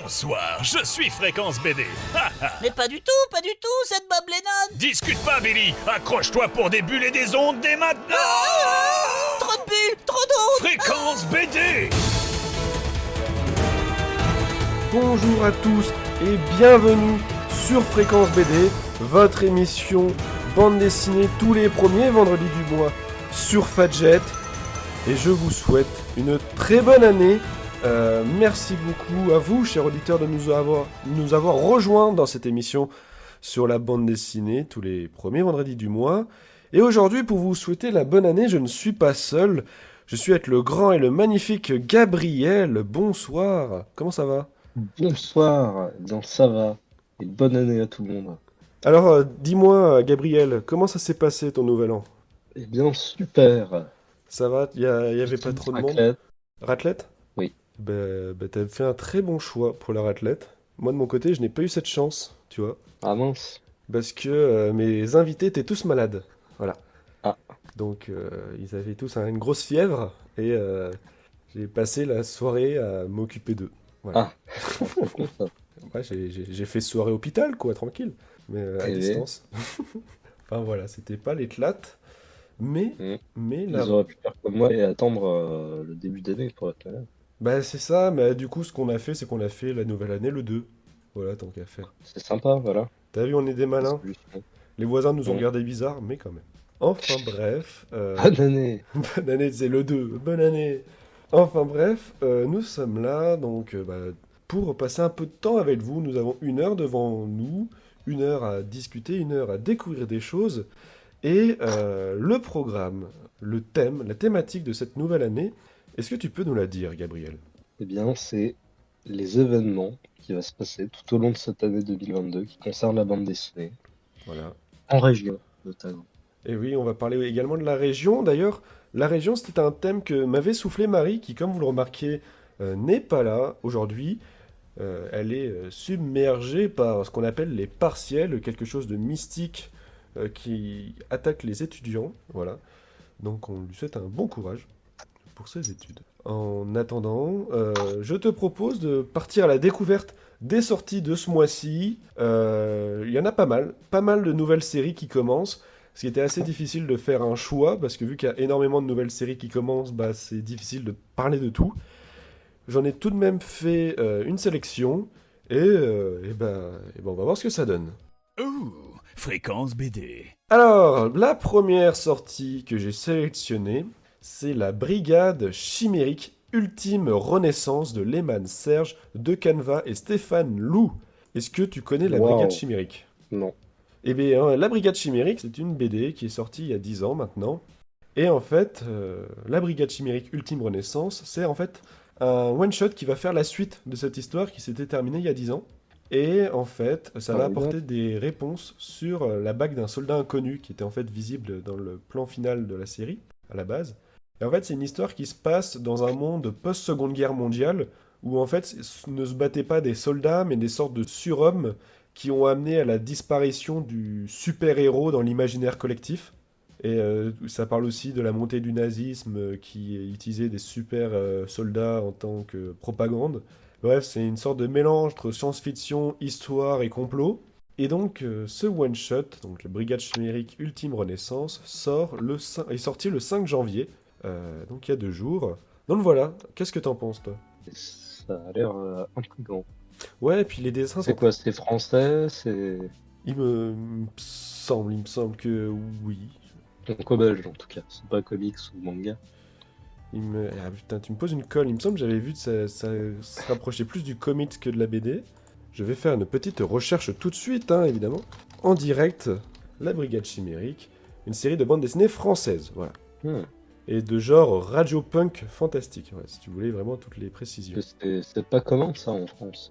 Bonsoir, je suis Fréquence BD. Mais pas du tout, c'est de Bob Lennon. Discute pas, Billy. Accroche-toi pour des bulles et des ondes dès maintenant. Trop de bulles, trop d'eau. Fréquence BD. Bonjour à tous et bienvenue sur Fréquence BD, votre émission bande dessinée tous les premiers vendredis du mois sur Fadjet. Et je vous souhaite une très bonne année. Merci beaucoup à vous, chers auditeurs, de nous avoir rejoints dans cette émission sur la bande dessinée tous les premiers vendredis du mois. Et aujourd'hui, pour vous souhaiter la bonne année, je ne suis pas seul. Je suis avec le grand et le magnifique Gabriel. Bonsoir. Comment ça va ? Bonsoir, bien ça va, et bonne année à tout le monde. Alors, dis-moi, Gabriel, comment ça s'est passé ton nouvel an ? Eh bien, super. Ça va ? Il y avait pas trop de monde ? Raclette. Raclette ? Oui. T'as fait un très bon choix pour la raclette. Moi, de mon côté, je n'ai pas eu cette chance, tu vois. Ah mince. Parce que mes invités étaient tous malades. Voilà. Ah. Donc, ils avaient tous une grosse fièvre et j'ai passé la soirée à m'occuper d'eux. Voilà. Ah. Ouais, j'ai fait soirée hôpital, quoi, tranquille. Mais à distance. Enfin, voilà, c'était pas l'éclate. Mais Ils auraient pu faire comme moi et attendre le début d'année pour être là. Bah, c'est ça, mais du coup, ce qu'on a fait, c'est qu'on a fait la nouvelle année le 2. Voilà, tant qu'à faire. C'est sympa, voilà. T'as vu, on est des malins. Les voisins nous ont regardé bizarre, mais quand même. Enfin bref. Bonne année. Bonne année, c'est le 2. Bonne année. Enfin bref, nous sommes là, donc, pour passer un peu de temps avec vous. Nous avons 1 heure devant nous, 1 heure à discuter, 1 heure à découvrir des choses. Et le programme, le thème, la thématique de cette nouvelle année, est-ce que tu peux nous la dire, Gabriel ? Eh bien, c'est les événements qui vont se passer tout au long de cette année 2022 qui concernent la bande dessinée. Voilà. En région, notamment. Et oui, on va parler également de la région. D'ailleurs, la région, c'était un thème que m'avait soufflé Marie, qui, comme vous le remarquez, n'est pas là aujourd'hui. Elle est submergée par ce qu'on appelle les partiels, quelque chose de mystique qui attaque les étudiants. Voilà. Donc, on lui souhaite un bon courage pour ses études. En attendant, je te propose de partir à la découverte des sorties de ce mois-ci. Il y en a pas mal de nouvelles séries qui commencent. Ce qui était assez difficile de faire un choix, parce que vu qu'il y a énormément de nouvelles séries qui commencent, c'est difficile de parler de tout. J'en ai tout de même fait une sélection, et on va voir ce que ça donne. Ouh, Fréquence BD. Alors, la première sortie que j'ai sélectionnée, c'est la Brigade Chimérique Ultime Renaissance de Lehman Serge, De Canva et Stéphane Lou. Est-ce que tu connais la Brigade Chimérique ? Non. Eh bien, la Brigade Chimérique, c'est une BD qui est sortie il y a 10 ans maintenant. Et en fait, la Brigade Chimérique Ultime Renaissance, c'est en fait un one-shot qui va faire la suite de cette histoire qui s'était terminée il y a 10 ans. Et en fait, ça va apporter des réponses sur la bague d'un soldat inconnu qui était en fait visible dans le plan final de la série, à la base. Et en fait, c'est une histoire qui se passe dans un monde post-Seconde Guerre mondiale où en fait, ne se battaient pas des soldats, mais des sortes de surhommes qui ont amené à la disparition du super-héros dans l'imaginaire collectif. Et ça parle aussi de la montée du nazisme qui utilisait des super-soldats en tant que propagande. Bref, c'est une sorte de mélange entre science-fiction, histoire et complot. Et donc, ce one-shot, donc la Brigade Chimérique Ultime Renaissance, est sorti le 5 janvier, donc il y a 2 jours. Donc voilà, qu'est-ce que t'en penses, toi ? Ça a l'air intriguant. Ouais, et puis les dessins C'est quoi, c'est français, c'est... Il me semble que oui. Donc au belge en tout cas, c'est pas comics ou manga. Ah putain, tu me poses une colle, il me semble que j'avais vu que ça se rapprochait plus du comics que de la BD. Je vais faire une petite recherche tout de suite, hein, évidemment. En direct, la Brigade Chimérique, une série de bandes dessinées françaises, voilà. Et de genre radio-punk fantastique, ouais, si tu voulais vraiment toutes les précisions. C'est pas commun ça en France.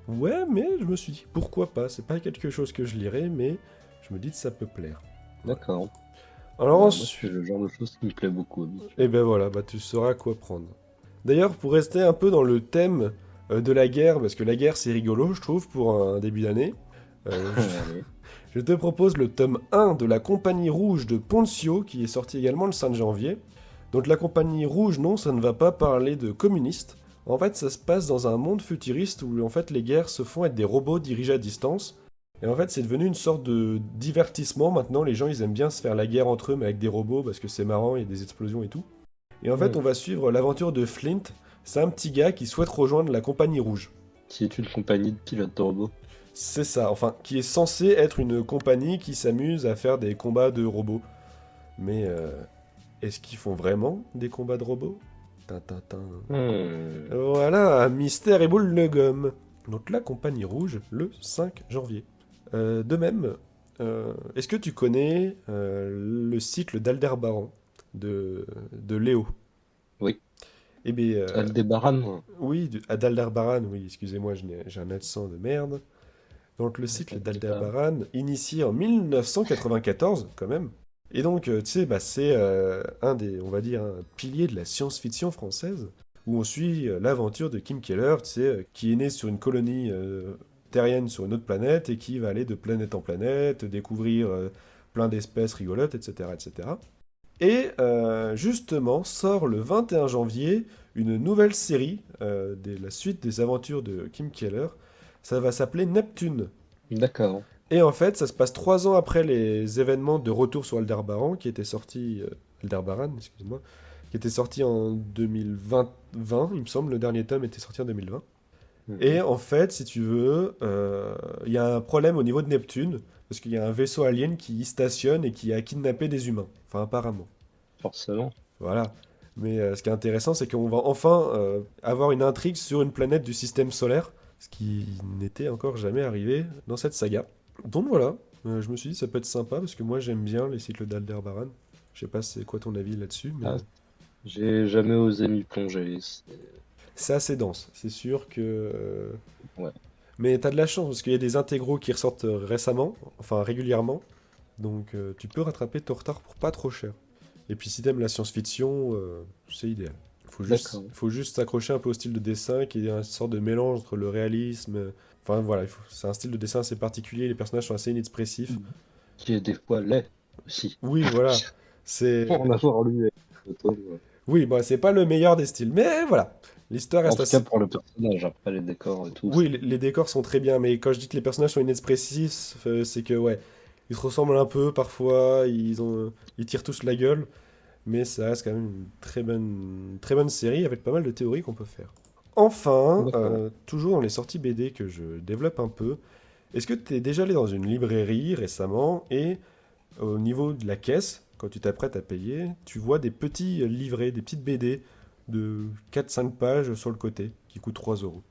Ouais, mais je me suis dit, pourquoi pas ? C'est pas quelque chose que je lirais, mais je me dis que ça peut plaire. D'accord. Alors Moi, ensuite... c'est le genre de choses qui me plaît beaucoup. Et ben voilà, tu sauras quoi prendre. D'ailleurs, pour rester un peu dans le thème de la guerre, parce que la guerre c'est rigolo, je trouve, pour un début d'année, je te propose le tome 1 de la Compagnie Rouge de Poncio, qui est sorti également le 5 janvier. Donc la Compagnie Rouge, non, ça ne va pas parler de communistes. En fait, ça se passe dans un monde futuriste où en fait les guerres se font avec des robots dirigés à distance. Et en fait, c'est devenu une sorte de divertissement. Maintenant, les gens, ils aiment bien se faire la guerre entre eux, mais avec des robots, parce que c'est marrant, il y a des explosions et tout. Et en fait, on va suivre l'aventure de Flint. C'est un petit gars qui souhaite rejoindre la Compagnie Rouge. Qui est une compagnie de pilotes de robots. C'est ça, enfin, qui est censé être une compagnie qui s'amuse à faire des combats de robots. Mais est-ce qu'ils font vraiment des combats de robots? Tintintin. Voilà, mystère et boule de gomme. Donc la Compagnie Rouge, le 5 janvier. De même, est-ce que tu connais le cycle d'Aldebaran de Léo? Oui. Eh bien, Aldebaran. oui, d'Aldebaran, oui, excusez-moi, j'ai un accent de merde. Donc le cycle d'Aldebaran, initié en 1994, quand même. Et donc, tu sais, bah, c'est un des, on va dire, un pilier de la science-fiction française, où on suit l'aventure de Kim Keller, tu sais, qui est né sur une colonie terrienne sur une autre planète, et qui va aller de planète en planète, découvrir plein d'espèces rigolotes, etc., etc. Et justement, sort le 21 janvier une nouvelle série, la suite des aventures de Kim Keller. Ça va s'appeler Neptune. D'accord. Et en fait, ça se passe 3 ans après les événements de Retour sur Aldebaran, qui était sorti... Aldebaran, excusez-moi, qui était sorti en 2020, il me semble, le dernier tome était sorti en 2020. Et en fait, si tu veux, il y a un problème au niveau de Neptune, parce qu'il y a un vaisseau alien qui y stationne et qui a kidnappé des humains. Enfin, apparemment. Forcément. Voilà. Mais ce qui est intéressant, c'est qu'on va enfin avoir une intrigue sur une planète du système solaire, ce qui n'était encore jamais arrivé dans cette saga. Donc voilà, je me suis dit ça peut être sympa, parce que moi j'aime bien les cycles d'Aldebaran. Je sais pas c'est quoi ton avis là-dessus, mais Ah. J'ai jamais osé m'y plonger. c'est assez dense, c'est sûr que... Ouais. Mais t'as de la chance, parce qu'il y a des intégraux qui ressortent récemment, enfin régulièrement, donc tu peux rattraper ton retard pour pas trop cher. Et puis si t'aimes la science-fiction, c'est idéal. D'accord. Faut juste s'accrocher un peu au style de dessin, qui est une sorte de mélange entre le réalisme... Enfin voilà, c'est un style de dessin assez particulier, les personnages sont assez inexpressifs. Qui est des fois laid aussi. Oui, voilà, c'est... Pour en avoir lu avec le tome, ouais. Oui, bah, c'est pas le meilleur des styles, mais voilà. L'histoire En reste tout assez... cas pour le personnage, après les décors et tout. Oui, les décors sont très bien, mais quand je dis que les personnages sont inexpressifs, c'est que, ouais, ils se ressemblent un peu parfois, ils tirent tous la gueule, mais ça reste quand même une très bonne série avec pas mal de théories qu'on peut faire. Enfin, D'accord. toujours dans les sorties BD que je développe un peu, est-ce que tu es déjà allé dans une librairie récemment et au niveau de la caisse, quand tu t'apprêtes à payer, tu vois des petits livrets, des petites BD de 4-5 pages sur le côté qui coûtent 3 euros?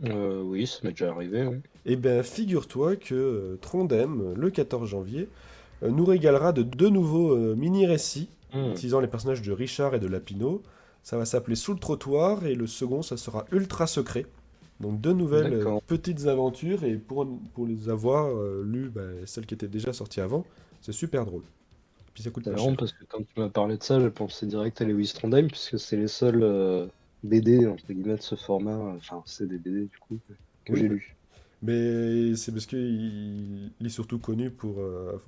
Oui, ça m'est déjà arrivé, oui. Eh bien, figure-toi que Trondheim, le 14 janvier, nous régalera de 2 nouveaux mini-récits utilisant les personnages de Richard et de Lapino. Ça va s'appeler Sous le trottoir et le second, ça sera Ultra secret. Donc 2 nouvelles D'accord. petites aventures et pour les avoir lues, bah, celles qui étaient déjà sorties avant, c'est super drôle. Puis ça coûte C'est pas marrant cher. parce que quand tu m'as parlé de ça, j'ai pensé direct à Lewis Trondheim, puisque c'est les seuls BD, entre guillemets, de ce format, enfin, c'est des BD du coup, que Oui, j'ai bah, lus. mais c'est parce il est surtout connu pour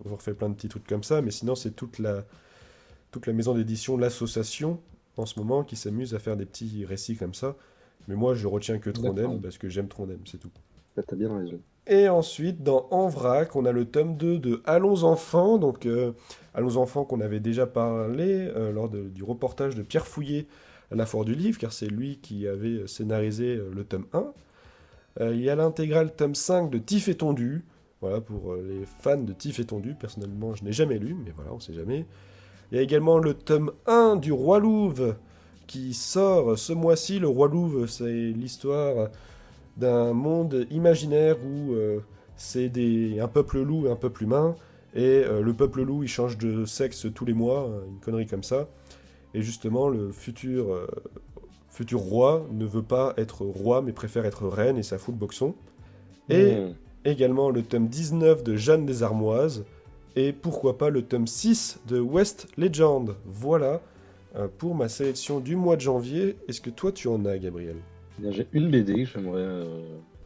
avoir fait plein de petits trucs comme ça, mais sinon c'est toute la maison d'édition, l'association, en ce moment, qui s'amuse à faire des petits récits comme ça. Mais moi, je retiens que Trondheim, D'accord. parce que j'aime Trondheim, c'est tout. Là, t'as bien raison. Et ensuite, dans En vrac, on a le tome 2 de Allons enfants. Donc, Allons enfants qu'on avait déjà parlé lors du reportage de Pierre Fouillet à la Foire du Livre, car c'est lui qui avait scénarisé le tome 1. Il y a l'intégrale tome 5 de Tif et Tondu. Voilà, pour les fans de Tif et Tondu. Personnellement, je n'ai jamais lu, mais voilà, on sait jamais. Il y a également le tome 1 du Roi Louve qui sort ce mois-ci. Le Roi Louve, c'est l'histoire d'un monde imaginaire où c'est un peuple loup et un peuple humain. Et le peuple loup, il change de sexe tous les mois, une connerie comme ça. Et justement, le futur roi ne veut pas être roi, mais préfère être reine, et ça fout le boxon. Et également le tome 19 de Jeanne des Armoises. Et pourquoi pas le tome 6 de West Legend. Voilà pour ma sélection du mois de janvier. Est-ce que toi tu en as, Gabriel? Eh bien, j'ai une BD que j'aimerais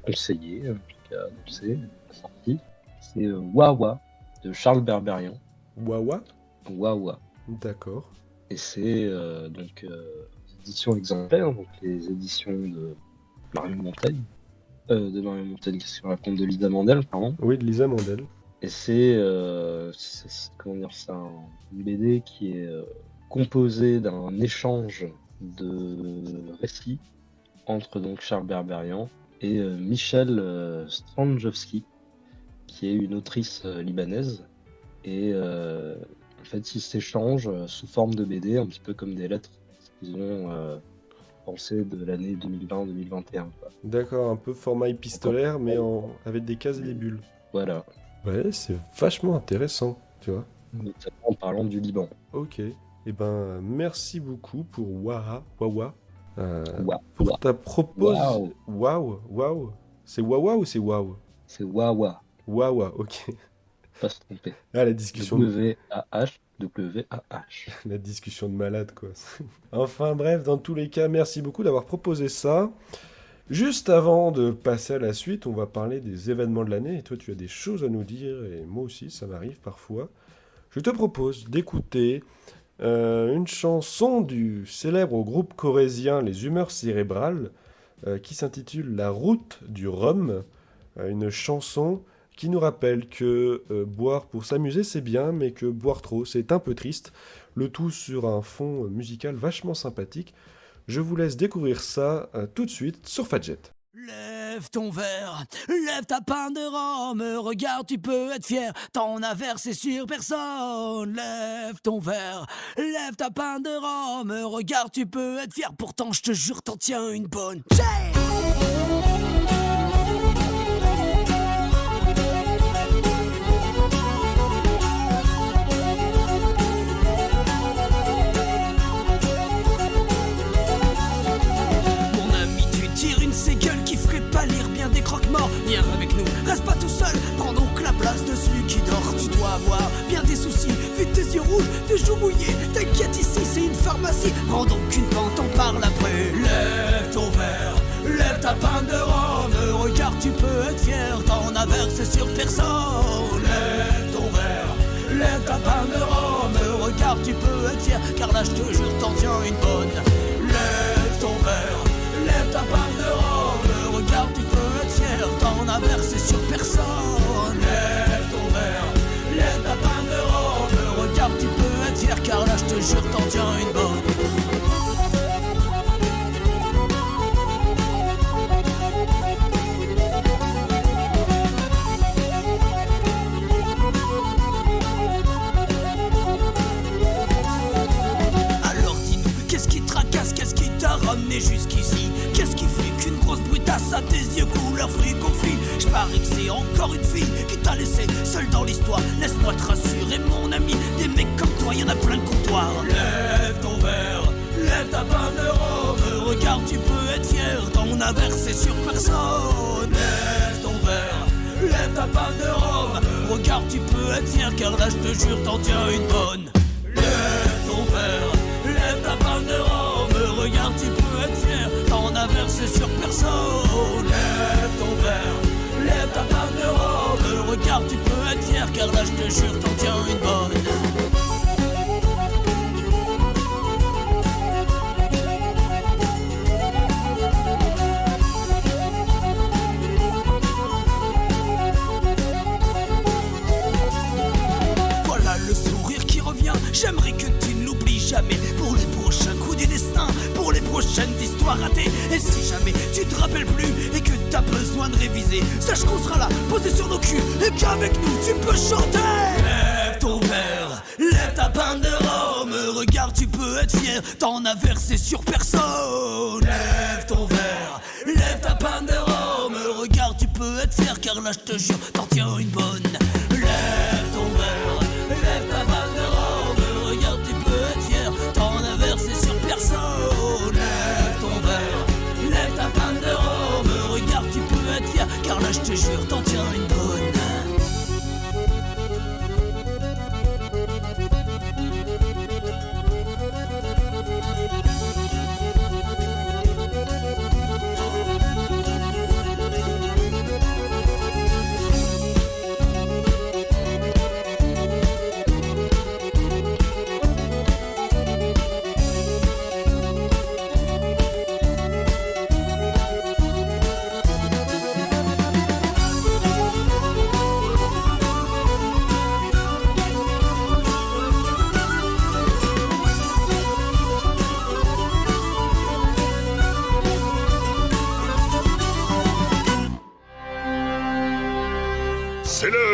conseiller, en tout cas annoncer, la sortie. C'est Wawa de Charles Berberian. Wawa? Wawa. D'accord. Et c'est donc éditions exemplaires, donc les éditions de Marion Montaigne. De Marion Montaigne, qu'est-ce qu'on raconte, de Lisa Mandel, pardon. Oui, de Lisa Mandel. Et c'est comment dire, c'est une BD qui est composée d'un échange de récits entre donc Charles Berberian et Michel Stranjowski, qui est une autrice libanaise. Et en fait, ils s'échangent sous forme de BD, un petit peu comme des lettres qu'ils ont pensées de l'année 2020-2021. D'accord, un peu format épistolaire, mais avec des cases et des bulles. Voilà, Ouais, c'est vachement intéressant, tu vois. notamment en parlant du Liban. Ok. Eh ben, merci beaucoup pour Wawa. Waouh. Pour ta proposition. Waouh. Waouh. C'est Wawa ou c'est Waouh? C'est Wawa, Wawa, ok. pas se tromper. Ah, la discussion de... W-A-H, W-A-H. La discussion de malade, quoi. Enfin, bref, dans tous les cas, merci beaucoup d'avoir proposé ça. Juste avant de passer à la suite, on va parler des événements de l'année. Et toi, tu as des choses à nous dire, et moi aussi, ça m'arrive parfois. Je te propose d'écouter une chanson du célèbre groupe corrézien Les Humeurs Cérébrales, qui s'intitule La Route du Rhum. Une chanson qui nous rappelle que boire pour s'amuser, c'est bien, mais que boire trop, c'est un peu triste. Le tout sur un fond musical vachement sympathique. Je vous laisse découvrir ça tout de suite sur Fadjet. Lève ton verre, lève ta pinte de rhum, regarde, tu peux être fier, t'en as versé sur personne. Lève ton verre, lève ta pinte de rhum, regarde, tu peux être fier, pourtant je te jure, t'en tiens une bonne. Mon ami, tu tires une séquelle qui ferait pâlir bien des croque-morts. Viens avec nous, reste pas tout seul, prends donc la place de celui qui dort. Tu dois avoir bien des soucis, vu tes yeux rouges, tes joues mouillées. T'inquiète, ici c'est une pharmacie, prends donc une pente, on parle après. Lève ton verre, lève ta pinte de rhum, regarde, tu peux être fier, t'en as versé sur personne. Lève ton verre, lève ta pinte de rhum, regarde, tu peux être fier, car là je te jure, t'en tiens une bonne. Lève ton verre, lève ta pinte de rhum, regarde, tu peux être fier, t'en as versé sur personne. Lève ton verre, lève ta pinte de rhum, regarde, tu peux être fier, car là je te jure, t'en tiens une bonne. Alors dis-nous, qu'est-ce qui te tracasse, qu'est-ce qui t'a ramené jusqu'ici? Qu'est-ce qui fait qu'une grosse brutasse à tes yeux couleur fruit confit? Je parie que c'est encore une fille qui t'a laissé seule dans l'histoire. Laisse-moi te rassurer mon ami, des mecs comme toi y'en a plein de comptoirs. Lève ton verre, lève ta pinte de rhum, regarde tu peux être fier, t'en as versé sur personne. Lève ton verre, lève ta pinte de rhum, regarde tu peux être fier, car là je te jure t'en tiens une bonne. Lève ton verre, lève ta pinte de rhum, regarde tu peux être fier, t'en as versé sur personne. Lève ton verre, lève ta pinte de rhum, regarde tu peux être fier, car là je te jure t'en tiens une bonne. Voilà le sourire qui revient, j'aimerais que tu ne l'oublies jamais. Pour les prochains coups du destin, pour les prochaines histoires ratées. Et si jamais tu te rappelles plus et que t'as besoin de réviser, sache qu'on sera là, posé sur nos culs, et qu'avec nous tu peux chanter. Lève ton verre, lève ta pinte de rhum, regarde tu peux être fier, t'en as versé sur personne. Lève ton verre, lève ta pinte de rhum, regarde tu peux être fier, car là je te jure t'en tiens une bonne. Lève ton verre, lève ta pinte de rhum, regarde tu peux être fier, t'en as versé sur personne. Lève ton verre, lève ta pinte de rhum, regarde tu peux être fier, car là je te jure t'en tiens une bonne.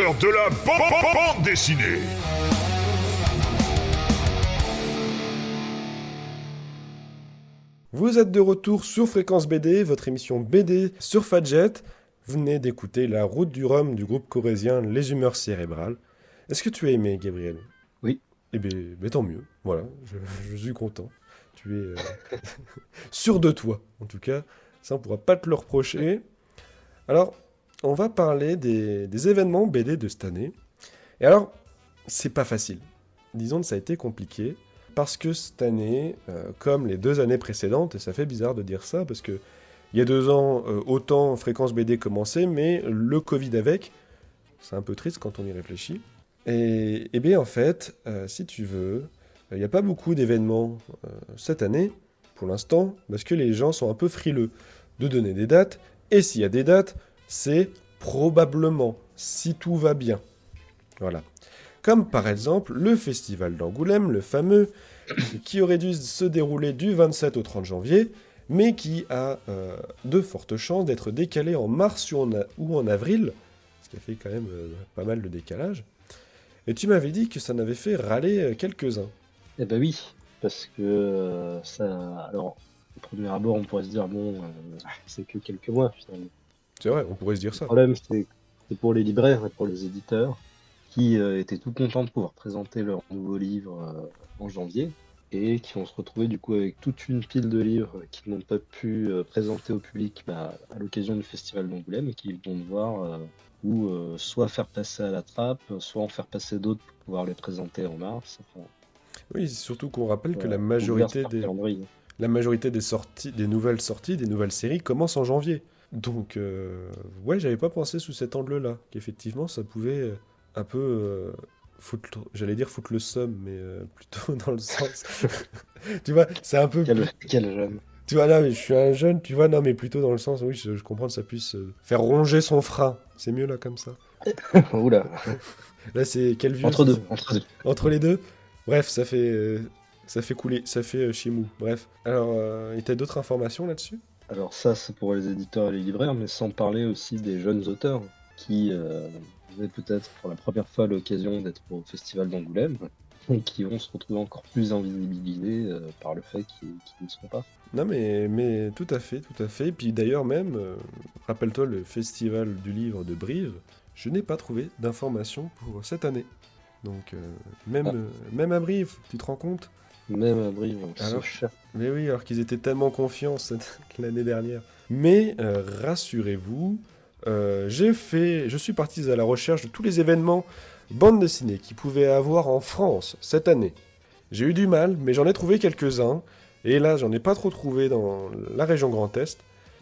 l'heure de la bande dessinée. Vous êtes de retour sur Fréquence BD, votre émission BD sur Fadjet. Vous venez d'écouter La Route du Rhum du groupe corrézien Les Humeurs Cérébrales. Est-ce que tu as aimé, Gabriel? Oui. Eh bien, tant mieux. Voilà, je suis content. Tu es sûr de toi, en tout cas. Ça, on ne pourra pas te le reprocher. Alors, on va parler des événements BD de cette année. Et alors, c'est pas facile. Disons que ça a été compliqué. Parce que cette année, comme les 2 années précédentes, et ça fait bizarre de dire ça, parce que il y a 2 ans, autant Fréquence BD commençait, mais le Covid avec, c'est un peu triste quand on y réfléchit. Et bien en fait, si tu veux, il n'y a pas beaucoup d'événements cette année, pour l'instant, parce que les gens sont un peu frileux de donner des dates, et s'il y a des dates, c'est probablement, si tout va bien. Voilà. Comme par exemple le festival d'Angoulême, le fameux, qui aurait dû se dérouler du 27 au 30 janvier, mais qui a de fortes chances d'être décalé en mars ou en avril, ce qui a fait quand même pas mal de décalage. Et tu m'avais dit que ça n'avait fait râler quelques-uns. Eh ben oui, parce que ça... Alors, au premier abord, on pourrait se dire, bon, c'est que quelques mois, finalement. C'est vrai, on pourrait se dire Le ça. problème, c'est pour les libraires et pour les éditeurs, qui étaient tout contents de pouvoir présenter leur nouveau livre en janvier, et qui vont se retrouver du coup avec toute une pile de livres qu'ils n'ont pas pu présenter au public à l'occasion du festival d'Angoulême, et qui vont devoir soit faire passer à la trappe, soit en faire passer d'autres pour pouvoir les présenter en mars. Enfin, Oui, surtout qu'on rappelle que la bouleverse majorité leur calendrier. des sorties, des nouvelles séries commence en janvier. Donc, ouais, j'avais pas pensé sous cet angle-là, qu'effectivement, ça pouvait un peu foutre le seum, mais plutôt dans le sens... tu vois, c'est un peu... Quel jeune. Tu vois, là, je suis un jeune, tu vois, non, mais plutôt dans le sens, oui, je comprends que ça puisse faire ronger son frein. C'est mieux, là, comme ça. Oula. Là, c'est quel vieux... Entre deux. Entre les deux. Bref, ça fait couler, ça fait chimou. Bref. Alors, et t'as d'autres informations là-dessus? Alors ça, c'est pour les éditeurs et les libraires, mais sans parler aussi des jeunes auteurs qui avaient peut-être pour la première fois l'occasion d'être au festival d'Angoulême et qui vont se retrouver encore plus invisibilisés par le fait qu'ils ne seront pas. Non, mais tout à fait. Et puis d'ailleurs même, rappelle-toi le festival du livre de Brive, je n'ai pas trouvé d'informations pour cette année. Donc, même à Brive, tu te rends compte? Même à Brive, Alors, c'est cher. Mais oui, alors qu'ils étaient tellement confiants l'année dernière. Mais rassurez-vous, je suis parti à la recherche de tous les événements bande dessinée qu'il pouvait avoir en France cette année. J'ai eu du mal, mais j'en ai trouvé quelques-uns. Et là, j'en ai pas trop trouvé dans la région Grand Est.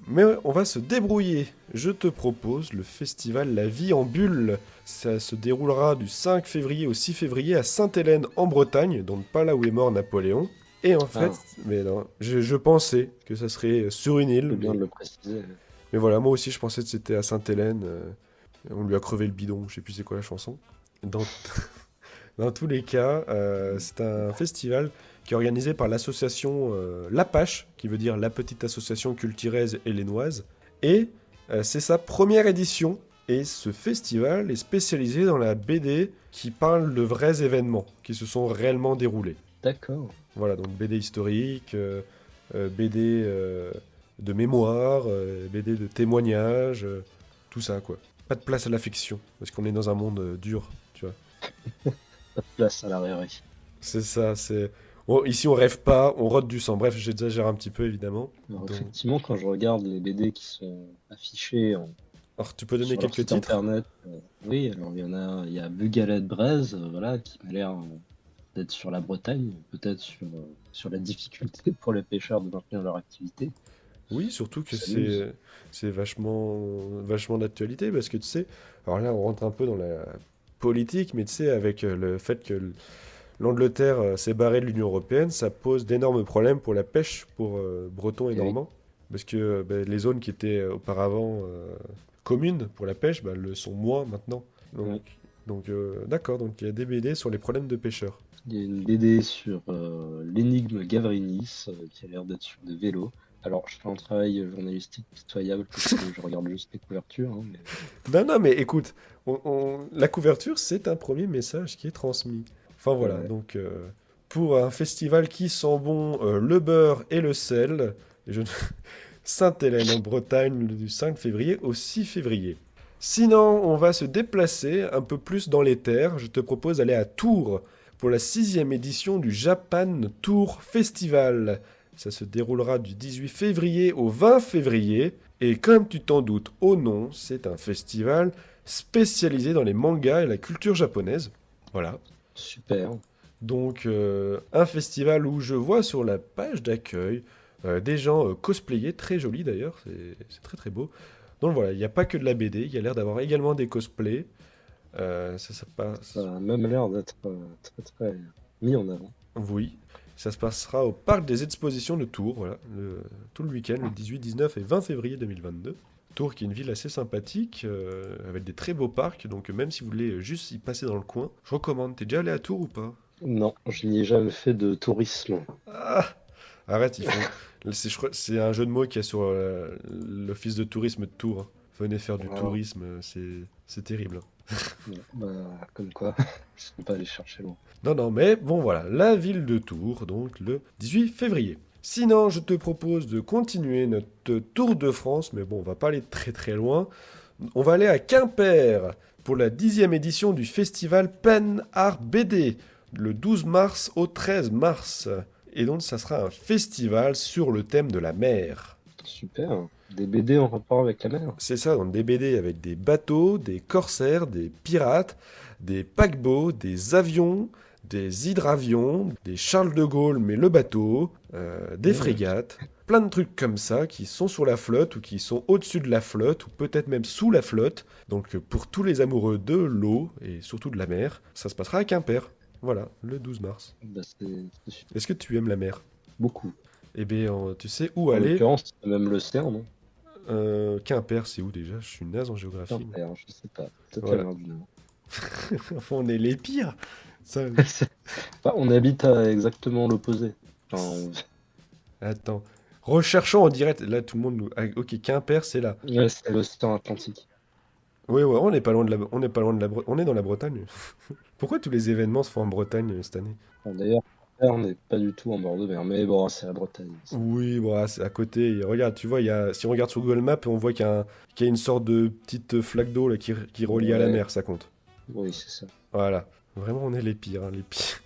Mais on va se débrouiller. Je te propose le festival La Vie en Bulle. Ça se déroulera du 5 février au 6 février à Sainte-Hélène en Bretagne, donc pas là où est mort Napoléon. Et en fait, mais non, je pensais que ça serait sur une île. C'est bien de le préciser. Mais voilà, moi aussi je pensais que c'était à Sainte-Hélène. On lui a crevé le bidon, je sais plus c'est quoi la chanson. Dans tous les cas, c'est un festival qui est organisé par l'association L'Apache, qui veut dire la petite association culturelle hélénoise. Et c'est sa première édition. Et ce festival est spécialisé dans la BD qui parle de vrais événements qui se sont réellement déroulés. D'accord. Voilà, donc BD historique, BD de mémoire, BD de témoignage, tout ça quoi. Pas de place à la fiction, parce qu'on est dans un monde dur, tu vois. Pas de place à la rêverie. C'est ça, c'est... ici on rêve pas, on rote du sang. Bref, j'exagère un petit peu évidemment. Alors, Donc... effectivement, quand je regarde les BD qui sont affichés Alors tu peux donner sur leur quelques site titres internet, oui, alors il y a Bugalette Braise, voilà, qui m'a l'air d'être sur la Bretagne, peut-être sur la difficulté pour les pêcheurs de maintenir leur activité. Oui, surtout que Salut. c'est vachement d'actualité, parce que tu sais, alors là on rentre un peu dans la politique, mais tu sais, avec le fait que l'Angleterre s'est barrée de l'Union Européenne, ça pose d'énormes problèmes pour la pêche, pour Bretons et Eh oui. Normands, parce que les zones qui étaient auparavant communes pour la pêche, le sont moins maintenant. Donc, d'accord, donc il y a des BD sur les problèmes de pêcheurs. Il y a une BD sur l'énigme Gavrinis, qui a l'air d'être sur des vélos. Alors, je fais un travail journalistique pitoyable parce que je regarde juste les couvertures. Hein, mais... Non, mais écoute, la couverture, c'est un premier message qui est transmis. Enfin voilà, Ouais. donc pour un festival qui sent bon le beurre et le sel, je... Sainte-Hélène en Bretagne du 5 février au 6 février. Sinon, on va se déplacer un peu plus dans les terres. Je te propose d'aller à Tours pour la 6e édition du Japan Tour Festival. Ça se déroulera du 18 février au 20 février. Et comme tu t'en doutes au nom, c'est un festival spécialisé dans les mangas et la culture japonaise. Voilà. Super. Donc, un festival où je vois sur la page d'accueil des gens cosplayés, très jolis d'ailleurs, c'est très très beau. Donc voilà, il n'y a pas que de la BD, il y a l'air d'avoir également des cosplays. Ça passe. Ça a même l'air d'être très très mis en avant. Oui, ça se passera au Parc des Expositions de Tours, voilà, tout le week-end, le 18, 19 et 20 février 2022. Tours qui est une ville assez sympathique, avec des très beaux parcs, donc même si vous voulez juste y passer dans le coin, je recommande. T'es déjà allé à Tours ou pas? Non, je n'y ai jamais fait de tourisme. Ah, arrête, c'est un jeu de mots qu'il y a sur l'office de tourisme de Tours, hein. Venez faire du Ah. tourisme, c'est terrible. Non, bah, comme quoi, je ne suis pas allé chercher loin. Non, mais bon voilà, la ville de Tours, donc le 18 février. Sinon, je te propose de continuer notre Tour de France, mais bon, on va pas aller très très loin. On va aller à Quimper pour la 10e édition du festival Pen Art BD, le 12 mars au 13 mars. Et donc, ça sera un festival sur le thème de la mer. Super. Des BD en rapport avec la mer. C'est ça, donc des BD avec des bateaux, des corsaires, des pirates, des paquebots, des avions, des hydravions, des Charles de Gaulle, mais le bateau, des frégates, plein de trucs comme ça qui sont sur la flotte ou qui sont au-dessus de la flotte ou peut-être même sous la flotte. Donc pour tous les amoureux de l'eau et surtout de la mer, ça se passera à Quimper. Voilà, le 12 mars. Bah, c'est super. Est-ce que tu aimes la mer? Beaucoup. Eh bien, tu sais où En aller? l'occurrence, c'est même l'océan, non? Quimper, c'est où déjà? Je suis naze en géographie. Putain, alors, je sais pas. Peut-être Voilà. la mer du Nord. Enfin, on est les pires. Ça... Enfin, on habite à exactement l'opposé. Enfin, Attends. Recherchons en direct. Là, tout le monde nous... Ah, ok, Quimper, c'est là. ouais, c'est l'océan Atlantique. Oui, on n'est pas loin de la... On n'est pas loin de la... On est dans la Bretagne. Pourquoi tous les événements se font en Bretagne cette année? Enfin, d'ailleurs, on n'est pas du tout en bord de mer, mais bon, c'est la Bretagne. Oui, bon, c'est à côté. Et regarde, tu vois, si on regarde sur Google Maps, on voit qu'il y a une sorte de petite flaque d'eau là, qui relie à la Ouais. mer, ça compte. Oui, c'est ça. Voilà. Vraiment, on est les pires, hein, les pires.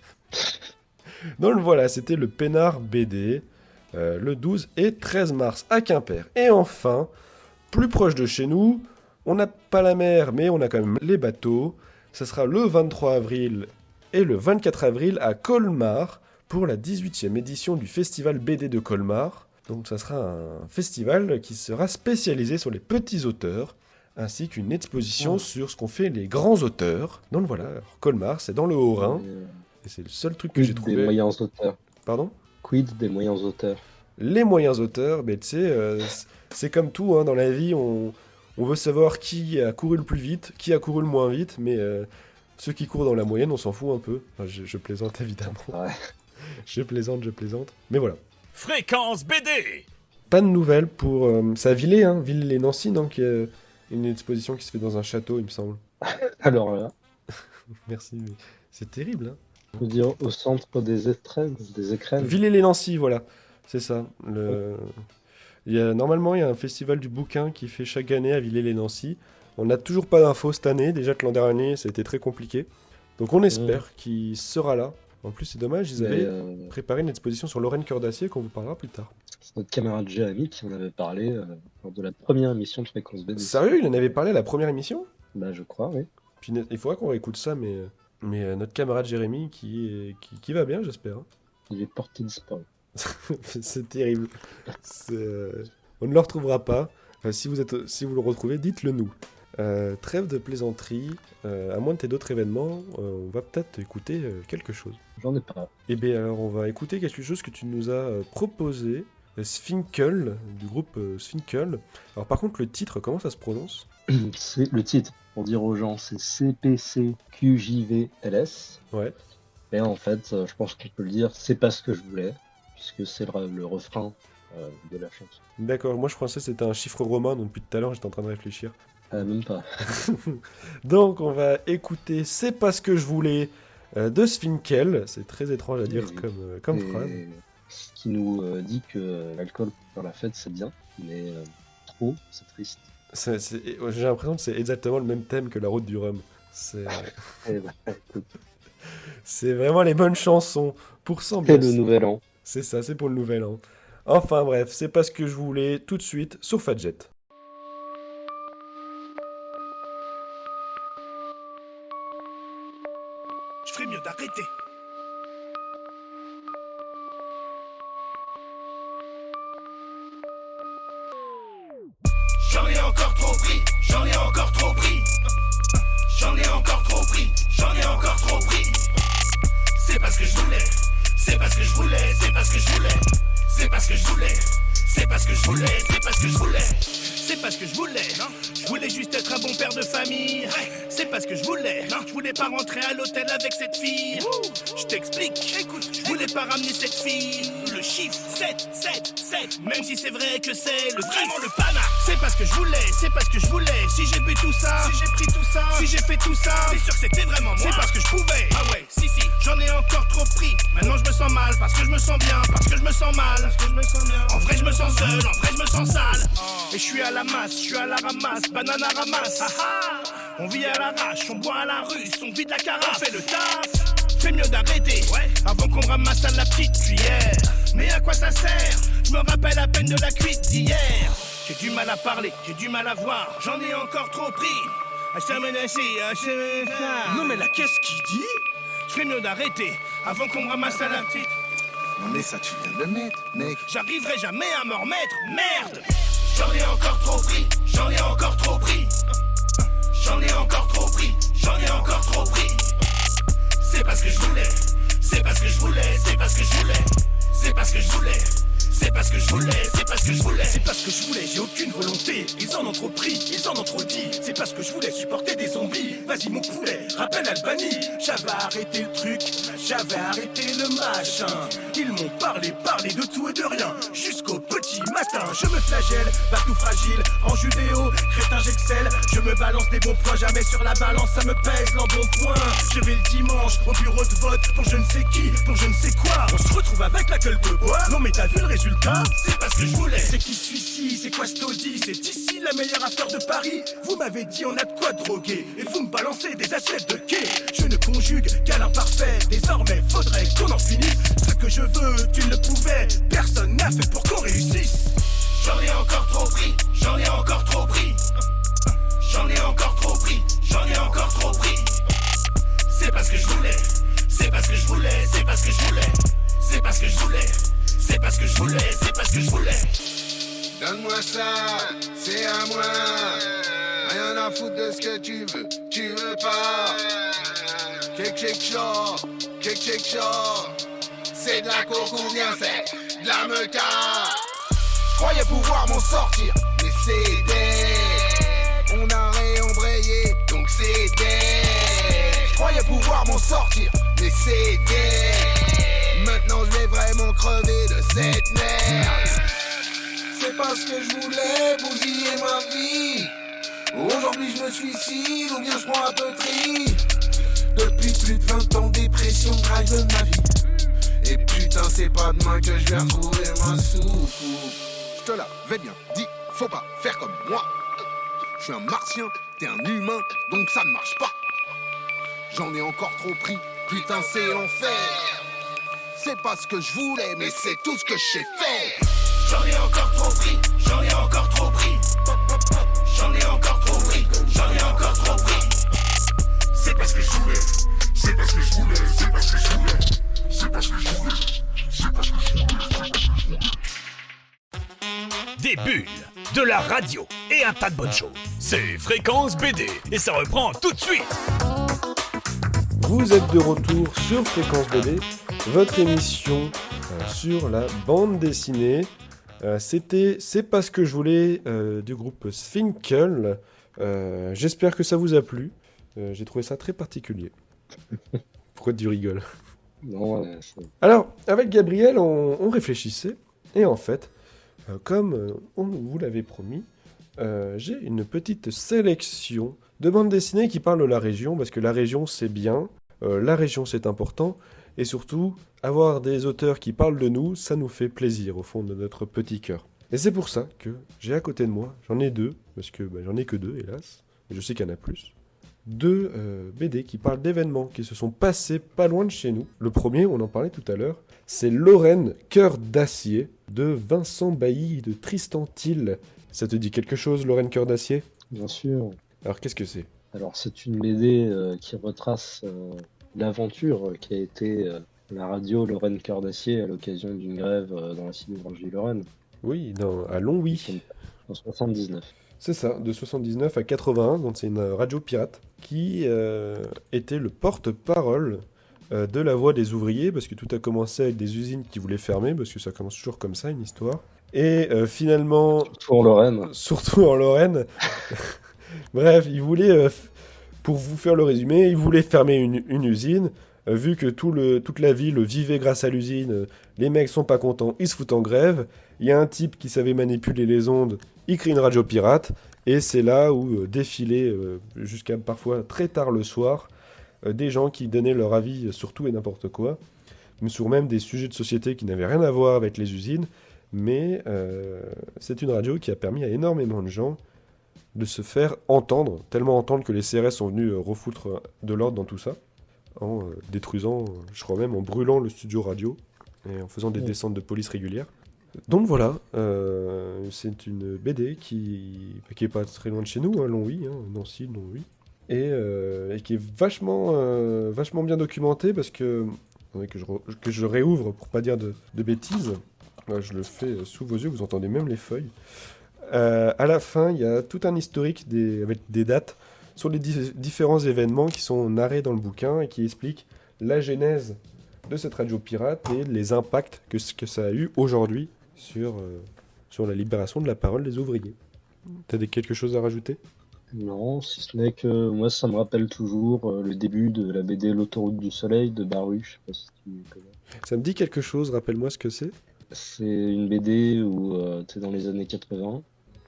Donc voilà, c'était le Peinard BD, le 12 et 13 mars à Quimper. Et enfin, plus proche de chez nous, on n'a pas la mer, mais on a quand même les bateaux. Ça sera le 23 avril et le 24 avril à Colmar pour la 18e édition du Festival BD de Colmar. Donc ça sera un festival qui sera spécialisé sur les petits auteurs, ainsi qu'une exposition sur ce qu'ont fait les grands auteurs. Donc voilà, alors, Colmar, c'est dans le Haut-Rhin, et c'est le seul truc que j'ai Quid des trouvé... moyens auteurs. Pardon? Quid des moyens auteurs. Les moyens auteurs, ben, tu sais, c'est comme tout, hein, dans la vie, on veut savoir qui a couru le plus vite, qui a couru le moins vite, mais ceux qui courent dans la moyenne, on s'en fout un peu. Enfin, je plaisante évidemment. Ouais. Je plaisante. Mais voilà. Fréquence BD. Pas de nouvelles pour... c'est à Villers, hein, Villers-les-Nancy, donc il y a une exposition qui se fait dans un château, il me semble. Alors là, Merci, mais c'est terrible, hein. je veux dire au centre des étrennes, des écrans. Villers-les-Nancy, voilà. C'est ça. Normalement, il y a un festival du bouquin qui fait chaque année à Villers-les-Nancy. On n'a toujours pas d'infos cette année. Déjà que l'an dernier, ça a été très compliqué. Donc on espère qu'il sera là. En plus, c'est dommage, ils avaient préparé une exposition sur Lorraine Cœur d'Acier qu'on vous parlera plus tard. C'est notre camarade Jérémy qui en avait parlé lors de la première émission de Fréquence BD. Sérieux, il en avait parlé à la première émission? Bah, je crois, oui. Puis il faudra qu'on réécoute ça, mais notre camarade Jérémy qui va bien, j'espère, hein. Il est porté disparu. C'est terrible. On ne le retrouvera pas. Enfin, si vous le retrouvez, dites-le nous. Trêve de plaisanterie. À moins de tes d'autres événements, on va peut-être écouter quelque chose. J'en ai pas. Eh bien, alors, on va écouter quelque chose que tu nous as proposé. Sphinkel, du groupe Sphinkel. Alors, par contre, le titre, comment ça se prononce? C'est le titre, pour dire aux gens, c'est CPCQJVLS. Ouais. Et en fait, je pense qu'on peut le dire, c'est pas ce que je voulais, puisque c'est le refrain de la chanson. D'accord, moi je pensais que c'était un chiffre romain, donc depuis tout à l'heure j'étais en train de réfléchir. Même pas. Donc on va écouter C'est pas ce que je voulais de Sfinkel. C'est très étrange à dire Oui. comme Et phrase. ce qui nous dit que l'alcool pour la fête c'est bien, mais trop c'est triste. J'ai l'impression que c'est exactement le même thème que La route du rhum. Et bah, écoute, C'est vraiment les bonnes chansons pour c'est s'ambiancer. le nouvel an. C'est ça, c'est pour le nouvel an. Enfin bref, c'est pas ce que je voulais tout de suite sur Fadjet. Je ferais mieux d'arrêter. J'en ai encore trop pris, j'en ai encore trop pris. J'en ai encore trop pris, j'en ai encore trop pris. C'est pas ce que je voulais, c'est pas ce que je voulais, c'est pas ce que je voulais. C'est pas ce que je voulais, c'est pas ce que je voulais, c'est pas ce que je voulais. C'est pas ce que je voulais, non. Je voulais juste être un bon père de famille. C'est pas ce que je voulais, non. Je voulais pas rentrer à l'hôtel avec cette fille. Je t'explique, écoute, je voulais pas ramener cette fille. Le chiffre 7, 7, 7. Même si c'est vrai que c'est vraiment le pana. C'est pas ce que je voulais, c'est pas ce que je voulais. Si j'ai bu tout ça, si j'ai pris tout ça, si j'ai fait tout ça, c'est sûr que c'était vraiment moi. C'est parce que je pouvais. Ah ouais, si, j'en ai encore trop pris. Maintenant je me sens mal, parce que je me sens bien, parce que je me sens mal, parce que je me sens bien. En vrai je me sens seul, en vrai je me sens sale. Et je suis à la masse, je suis à la ramasse, banane à ramasse. On vit à l'arrache, on boit à la russe, on vide la carafe, on fait le taf. Fais mieux d'arrêter, avant qu'on ramasse à la petite cuillère. Mais à quoi ça sert? Je me rappelle à peine de la cuite d'hier. J'ai du mal à parler, j'ai du mal à voir, j'en ai encore trop pris. Non mais là qu'est-ce qu'il dit? Je fais mieux d'arrêter, avant qu'on me ramasse à la petite. Non mais ça tu viens de le mettre, mec. J'arriverai jamais à me remettre, merde. J'en ai encore trop pris, j'en ai encore trop pris. J'en ai encore trop pris, j'en ai encore trop pris. C'est pas ce que je voulais, c'est pas ce que je voulais, c'est pas ce que je voulais. C'est pas ce que je voulais, c'est pas ce que je voulais, c'est pas ce que je voulais. C'est pas ce que je voulais, j'ai aucune volonté. Ils en ont trop pris, ils en ont trop dit. C'est parce que je voulais supporter des zombies. Vas-y mon poulet, rappelle Albanie. J'avais arrêté le truc, j'avais arrêté le machin. Ils m'ont parlé de tout et de rien. Jusqu'au petit matin, je me flagelle, bateau fragile. En judéo, crétin j'excelle. Je me balance des bons points, jamais sur la balance, ça me pèse l'embonpoint. Je vais le dimanche au bureau de vote pour je ne sais qui, pour je ne sais quoi. On se retrouve avec la gueule de bois. Non mais t'as vu le résultat? C'est pas ce que je voulais. C'est qui celui-ci? C'est quoi cet Audi? C'est ici la meilleure affaire de Paris. Vous m'avez dit on a de quoi droguer et vous me balancez des assiettes de quai. Je ne conjugue qu'à l'imparfait. Désormais faudrait qu'on en finisse. Ce que je veux, tu ne le pouvais. Personne n'a fait pour qu'on réussisse. J'en ai encore trop pris, j'en ai encore trop pris. J'en ai encore trop pris, j'en ai encore trop pris. C'est pas ce que je voulais, c'est pas ce que je voulais, c'est pas ce que je voulais. C'est pas ce que je voulais, c'est pas ce que je voulais, c'est pas ce que je voulais. Donne-moi ça, c'est à moi. Rien à foutre de ce que tu veux pas. Check chaud. C'est de la coke ou bien c'est de la meuca. Croyais pouvoir m'en sortir, mais c'est dead. On a réembrayé, donc c'est dead. Croyais pouvoir m'en sortir, mais c'est dead. Maintenant je vais vraiment crever de cette merde. C'est pas ce que je voulais, bousiller ma vie. Aujourd'hui je me suicide ou bien je prends un peu de tri. Depuis plus de 20 ans, dépression drive de ma vie. Et putain c'est pas demain que je vais retrouver ma soupe. Je te l'avais bien dit, faut pas faire comme moi. Je suis un martien, t'es un humain, donc ça ne marche pas. J'en ai encore trop pris, putain c'est l'enfer. C'est pas ce que je voulais, mais c'est tout ce que j'ai fait. J'en ai encore trop pris, j'en ai encore trop pris. J'en ai encore trop pris, j'en ai encore trop pris. C'est pas ce que je voulais, c'est pas ce que je voulais, c'est pas ce que je voulais. C'est pas ce que je voulais, c'est pas ce que je voulais. Des bulles, de la radio et un tas de bonnes choses. C'est Fréquence BD et ça reprend tout de suite. Vous êtes de retour sur Fréquence BD, votre émission sur la bande dessinée. C'était C'est pas ce que je voulais du groupe Sfinkel. J'espère que ça vous a plu. J'ai trouvé ça très particulier. Pourquoi tu rigoles? Non, Alors, avec Gabriel, on réfléchissait. Et en fait, comme on vous l'avait promis, j'ai une petite sélection de bandes dessinées qui parlent de la région, parce que la région c'est bien, la région c'est important, et surtout, avoir des auteurs qui parlent de nous, ça nous fait plaisir au fond de notre petit cœur. Et c'est pour ça que j'ai à côté de moi, j'en ai deux, parce que j'en ai que deux hélas, mais je sais qu'il y en a plus, deux BD qui parlent d'événements qui se sont passés pas loin de chez nous. Le premier, on en parlait tout à l'heure, c'est Lorraine, Cœur d'acier, de Vincent Bailly et de Tristan Thiel. Ça te dit quelque chose, Lorraine, Cœur d'acier? Bien sûr. Alors qu'est-ce que c'est? Alors c'est une BD qui retrace l'aventure qui a été la radio Lorraine Cœur d'Acier à l'occasion d'une grève dans la sidérurgie Lorraine Oui, à Longwy. en 79. C'est ça, de 79 à 81, donc c'est une radio pirate qui était le porte-parole de la voix des ouvriers, parce que tout a commencé avec des usines qui voulaient fermer, parce que ça commence toujours comme ça, une histoire. Et finalement... Surtout en Lorraine. Surtout en Lorraine. Bref, ils voulaient, pour vous faire le résumé, ils voulaient fermer une usine. Vu que toute la ville vivait grâce à l'usine, les mecs sont pas contents, ils se foutent en grève. Il y a un type qui savait manipuler les ondes, il crée une radio pirate. Et c'est là où défilaient, jusqu'à parfois très tard le soir, des gens qui donnaient leur avis sur tout et n'importe quoi. Sur même des sujets de société qui n'avaient rien à voir avec les usines. Mais c'est une radio qui a permis à énormément de gens de se faire entendre, tellement entendre que les CRS sont venus refoutre de l'ordre dans tout ça, en détruisant, je crois même en brûlant le studio radio, et en faisant des descentes de police régulières. Donc voilà, c'est une BD qui est pas très loin de chez nous, Longwy, Nancy, Longwy, et qui est vachement bien documentée, parce que, que je réouvre pour pas dire de bêtises. Je le fais sous vos yeux, vous entendez même les feuilles. À la fin, il y a tout un historique avec des dates sur les différents événements qui sont narrés dans le bouquin et qui expliquent la genèse de cette radio pirate et les impacts que ça a eu aujourd'hui sur la libération de la parole des ouvriers. T'as quelque chose à rajouter? Non, si ce n'est que moi ça me rappelle toujours le début de la BD L'autoroute du soleil de Baruch, je sais pas si tu connais. Ça me dit quelque chose, rappelle-moi ce que c'est. C'est une BD où tu es dans les années 80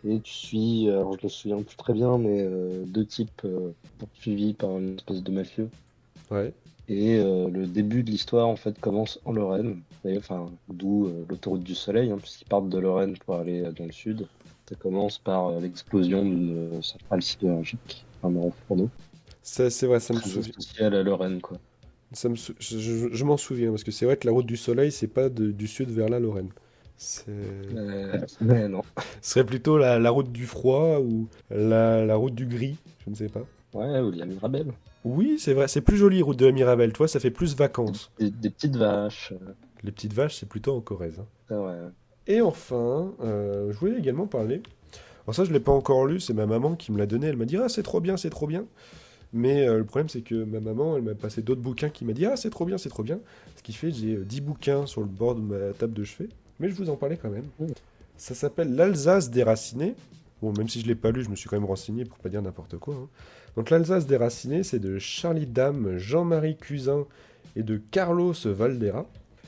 et tu suis, alors je me souviens plus très bien, mais deux types poursuivis par une espèce de mafieux. Ouais. Et le début de l'histoire en fait commence en Lorraine, enfin d'où l'autoroute du soleil, puisqu'ils partent de Lorraine pour aller dans le sud. Ça commence par l'explosion d'une centrale sidérurgique, un en fourneau. C'est vrai, ça me Très souvient. spécial à Lorraine quoi. Je m'en souviens, parce que c'est vrai que la route du soleil, c'est pas du sud vers la Lorraine. Mais non. Ce serait plutôt la route du froid ou la route du gris, je ne sais pas. Ouais, ou la Mirabelle. Oui, c'est vrai, c'est plus joli, route de la Mirabelle, toi, ça fait plus vacances. Des petites vaches. Les petites vaches, c'est plutôt en Corrèze. C'est vrai. Et enfin, je voulais également parler. Alors ça, je l'ai pas encore lu, c'est ma maman qui me l'a donné, elle m'a dit « Ah, c'est trop bien, c'est trop bien !» Mais le problème, c'est que ma maman, elle m'a passé d'autres bouquins qui m'a dit « Ah, c'est trop bien, c'est trop bien !» Ce qui fait que j'ai 10 bouquins sur le bord de ma table de chevet, mais je vous en parlais quand même. Ça s'appelle L'Alsace déracinée. Bon, même si je l'ai pas lu, je me suis quand même renseigné pour pas dire n'importe quoi. Donc L'Alsace déracinée, c'est de Charlie Dame, Jean-Marie Cusin et de Carlos Valdera.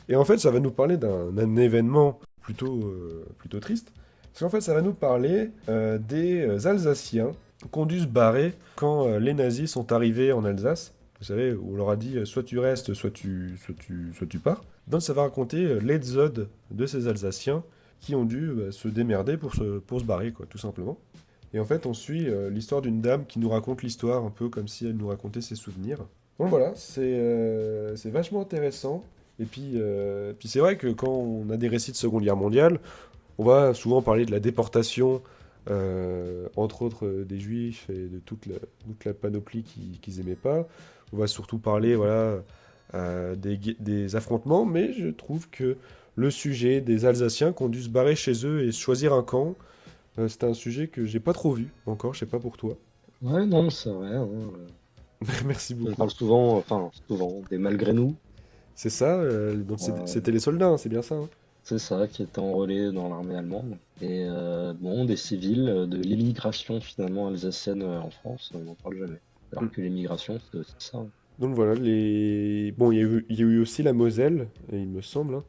Et en fait, ça va nous parler d'un événement plutôt triste. Parce qu'en fait, ça va nous parler des Alsaciens qui ont dû se barrer quand les nazis sont arrivés en Alsace. Vous savez, où on leur a dit soit tu restes, soit tu pars. Donc ça va raconter l'exode de ces Alsaciens qui ont dû se démerder pour se barrer, quoi, tout simplement. Et en fait, on suit l'histoire d'une dame qui nous raconte l'histoire un peu comme si elle nous racontait ses souvenirs. Donc voilà, c'est vachement intéressant. Et puis c'est vrai que quand on a des récits de Seconde Guerre mondiale, on va souvent parler de la déportation, entre autres des Juifs et de toute la panoplie qu'ils aimaient pas. On va surtout parler des affrontements, mais je trouve que le sujet des Alsaciens qui ont dû se barrer chez eux et choisir un camp, c'est un sujet que j'ai pas trop vu encore, je sais pas pour toi. Ouais, non, c'est vrai. Merci beaucoup. On parle souvent des malgré nous. C'est ça, donc c'était les soldats, hein, c'est bien ça. C'est ça, qui étaient enrôlés dans l'armée allemande. Et des civils, de l'immigration finalement alsacienne en France, on n'en parle jamais. Alors que l'immigration, c'est aussi ça. Donc voilà, bon, il y a eu aussi la Moselle, il me semble.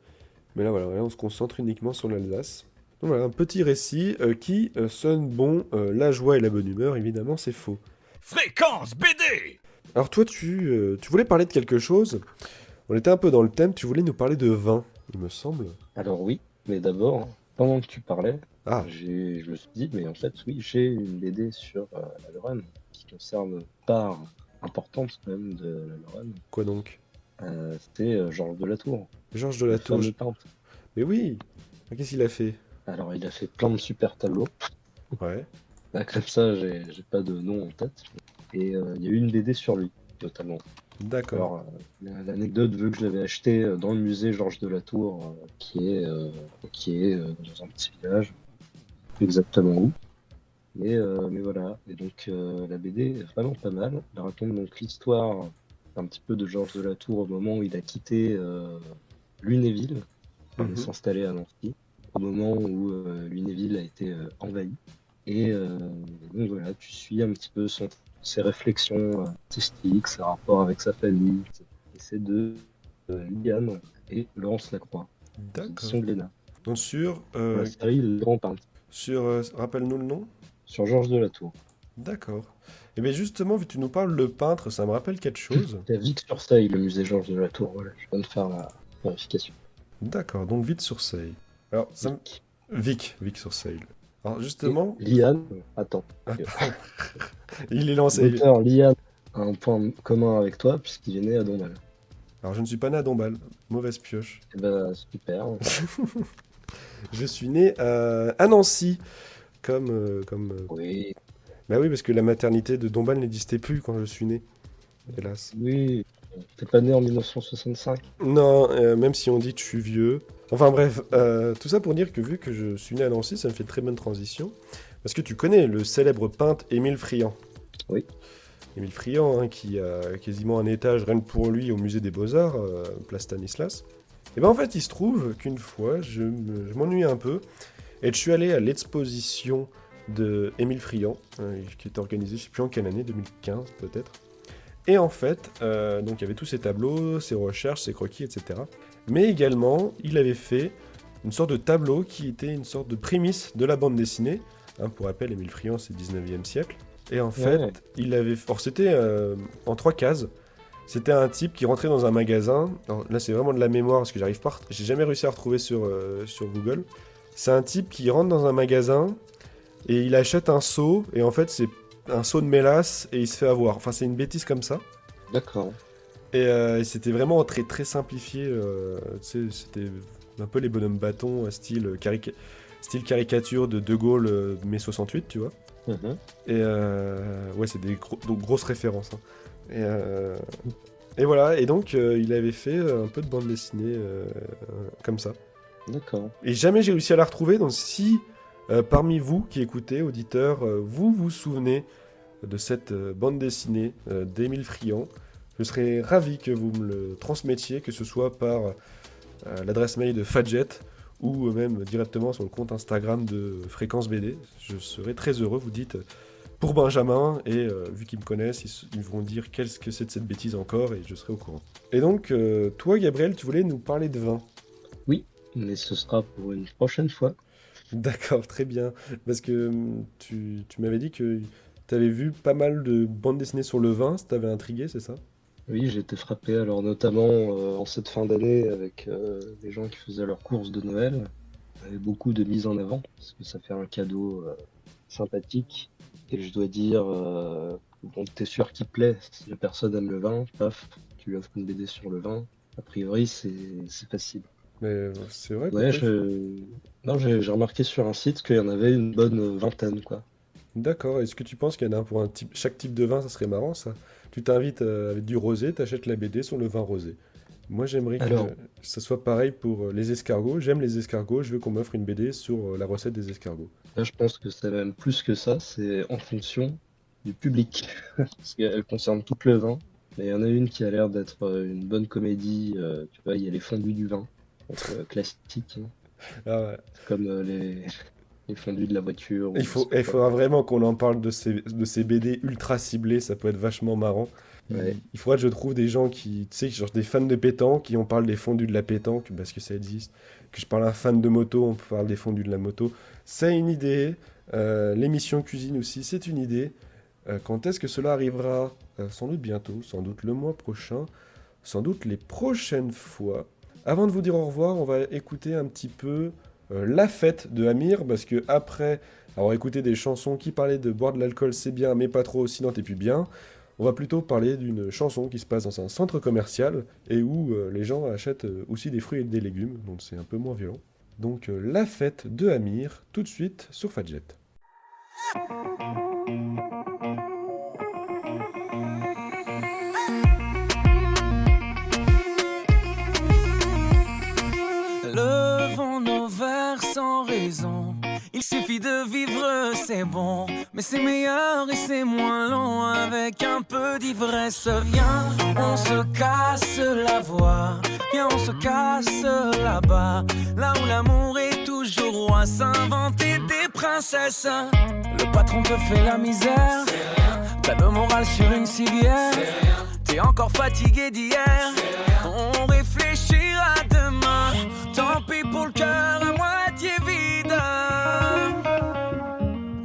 Mais là, voilà, on se concentre uniquement sur l'Alsace. Voilà, un petit récit qui sonne bon, la joie et la bonne humeur, évidemment, c'est faux. Fréquence BD. Alors toi, tu voulais parler de quelque chose. On était un peu dans le thème, tu voulais nous parler de vin, il me semble. Alors oui, mais d'abord, pendant que tu parlais, Ah, je me suis dit, mais en fait, oui, j'ai une BD sur la Lorraine qui concerne une part importante quand même de la Lorraine. quoi donc? C'était Georges de la Tour, Georges de le la Tour. fameux peintre. Mais oui, qu'est-ce qu'il a fait? Alors, il a fait plein de super tableaux. Ouais, Là, comme ça, j'ai pas de nom en tête. Et il y a eu une BD sur lui, notamment. d'accord. Alors, l'anecdote veut que je l'avais acheté dans le musée Georges de la Tour, qui est dans un petit village, plus exactement où. Mais voilà. Et donc, la BD est vraiment pas mal. Elle raconte donc l'histoire un petit peu de Georges de la Tour au moment où il a quitté Lunéville pour aller Mhm. s'installer à Nancy, au moment où Lunéville a été envahi. Et donc voilà, tu suis un petit peu ses réflexions artistiques, ses rapports avec sa famille. Et c'est de Liane et Laurence Lacroix, D'accord. édition Glénat. Donc Pour la série Le Grand Peintre, rappelle-nous le nom? sur Georges de la Tour. D'accord. Et bien justement, vu que tu nous parles de peintre, ça me rappelle quelque chose. C'est à Vic-sur-Seille, le musée Georges de la Tour. Voilà, je viens de faire la vérification. D'accord, donc vite sur Seille. Alors, Vic sur Seille. Alors Et justement, Liane, attends. il est lancé. L'auteur Liane a un point commun avec toi, puisqu'il est né à Dombasle. Alors je ne suis pas né à Dombasle, mauvaise pioche. Eh ben, super. Je suis né à Nancy, comme... Oui, Bah oui, parce que la maternité de Dombasle n'existait plus quand je suis né, hélas. oui. T'es pas né en 1965? Non, même si on dit que je suis vieux. Enfin bref, tout ça pour dire que vu que je suis né à Nancy, ça me fait une très bonne transition. Parce que tu connais le célèbre peintre Émile Friand. Oui. Émile Friand, hein, qui a quasiment un étage rien que pour lui au musée des Beaux-Arts, place Stanislas. Et ben en fait, il se trouve qu'une fois, je m'ennuie un peu, et je suis allé à l'exposition de Émile Friand, qui était organisée, je sais plus en quelle année, 2015 peut-être. Et en fait, donc il y avait tous ses tableaux, ses recherches, ses croquis, etc. Mais également, il avait fait une sorte de tableau qui était une sorte de prémisse de la bande dessinée. Hein, pour rappel, Émile Friand, c'est 19e siècle. Et en fait, Ouais. il avait... Or, c'était en 3 cases. C'était un type qui rentrait dans un magasin. Alors, là, c'est vraiment de la mémoire, parce que j'arrive pas... J'ai jamais réussi à retrouver sur Google. C'est un type qui rentre dans un magasin, et il achète un seau, et en fait, c'est un seau de mélasse, et il se fait avoir. Enfin, c'est une bêtise comme ça. D'accord. Et c'était vraiment très très simplifié. Tu sais, c'était un peu les bonhommes bâtons, style caricature de Gaulle mai 68, tu vois. Mhm. Et ouais, c'est des donc grosses références. Hein. Et voilà, et donc il avait fait un peu de bande dessinée comme ça. D'accord. Et jamais j'ai réussi à la retrouver, donc si parmi vous qui écoutez, auditeurs, vous vous souvenez de cette bande dessinée d'Émile Friand, je serais ravi que vous me le transmettiez, que ce soit par l'adresse mail de Fadjet ou même directement sur le compte Instagram de Fréquence BD. Je serais très heureux, vous dites pour Benjamin, et vu qu'ils me connaissent, ils vont dire qu'est-ce que c'est de cette bêtise encore, et je serai au courant. Et donc, toi Gabriel, tu voulais nous parler de vin. Mais ce sera pour une prochaine fois. D'accord, très bien. Parce que tu m'avais dit que tu avais vu pas mal de bandes dessinées sur le vin, ça t'avait intrigué, c'est ça? Oui, j'ai été frappé, alors notamment en cette fin d'année avec les gens qui faisaient leurs courses de Noël. Il y avait beaucoup de mise en avant, parce que ça fait un cadeau sympathique. Et je dois dire, donc t'es sûr qu'il plaît, si la personne aime le vin, paf, tu lui offres une BD sur le vin. A priori, c'est facile. Mais c'est vrai, Ouais, pourquoi non, j'ai remarqué sur un site qu'il y en avait une bonne vingtaine, quoi. D'accord, est-ce que tu penses qu'il y en a un pour chaque type de vin, ça serait marrant ça? Tu t'invites avec du rosé, t'achètes la BD sur le vin rosé. Moi j'aimerais que Alors- ça soit pareil pour les escargots. J'aime les escargots, je veux qu'on m'offre une BD sur la recette des escargots. Là, je pense que c'est même plus que ça, c'est en fonction du public. Parce qu'elle concerne tout le vin. Mais il y en a une qui a l'air d'être une bonne comédie. Tu vois, il y a les fondus du vin. Donc, classique, hein. Ah ouais. C'est comme les fondus de la voiture. ou Il je sais faudra pas. vraiment qu'on en parle de ces BD ultra ciblées, ça peut être vachement marrant. Ouais. Il faudra que je trouve des gens qui, tu sais, genre des fans de pétanque, qui on parle des fondus de la pétanque, parce que ça existe. Que je parle à un fan de moto, on parle des fondus de la moto. C'est une idée. L'émission cuisine aussi, c'est une idée. Quand est-ce que cela arrivera? Sans doute bientôt, sans doute le mois prochain, sans doute les prochaines fois. Avant de vous dire au revoir, on va écouter un petit peu La Fête de Amir, parce que après avoir écouté des chansons qui parlaient de boire de l'alcool c'est bien, mais pas trop, sinon t'es plus bien, on va plutôt parler d'une chanson qui se passe dans un centre commercial et où les gens achètent aussi des fruits et des légumes, donc c'est un peu moins violent. Donc La Fête de Amir, tout de suite sur Fadjet. Levons nos verres sans raison. Il suffit de vivre, c'est bon. Mais c'est meilleur et c'est moins long. Avec un peu d'ivresse, viens, on se casse la voix. Viens, on se casse là-bas. Là où l'amour est toujours roi. S'inventer des princesses. Le patron te fait la misère. T'as le moral sur une civière. T'es encore fatigué d'hier. On réfléchira demain. Tant pis pour le cœur à moitié vide.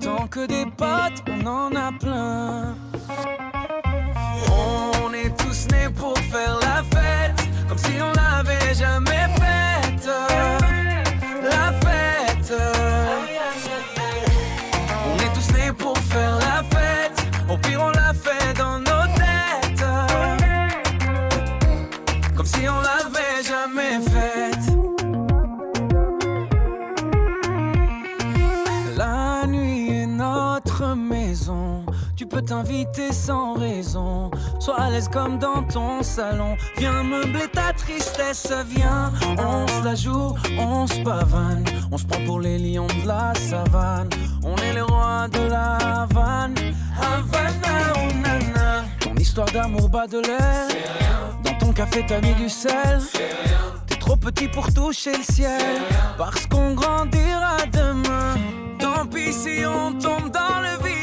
Tant que des potes, on en a plein. On est tous nés pour faire la fête, comme si on l'avait jamais faite. La fête. On est tous nés pour faire la fête. Au pire on la fait dans nos têtes, comme si on l'avait jamais faite. La nuit est notre maison. Tu peux t'inviter sans raison. Sois à l'aise comme dans ton salon. Viens meubler ta tristesse. Viens, on se la joue, on se pavane. On se prend pour les lions de la savane. On est les rois de la Havane. Havana, oh nana. Ton histoire d'amour bat de l'air. Dans ton café t'as mis du sel. T'es trop petit pour toucher le ciel. Parce qu'on grandira demain. Tant pis si on tombe dans le vide.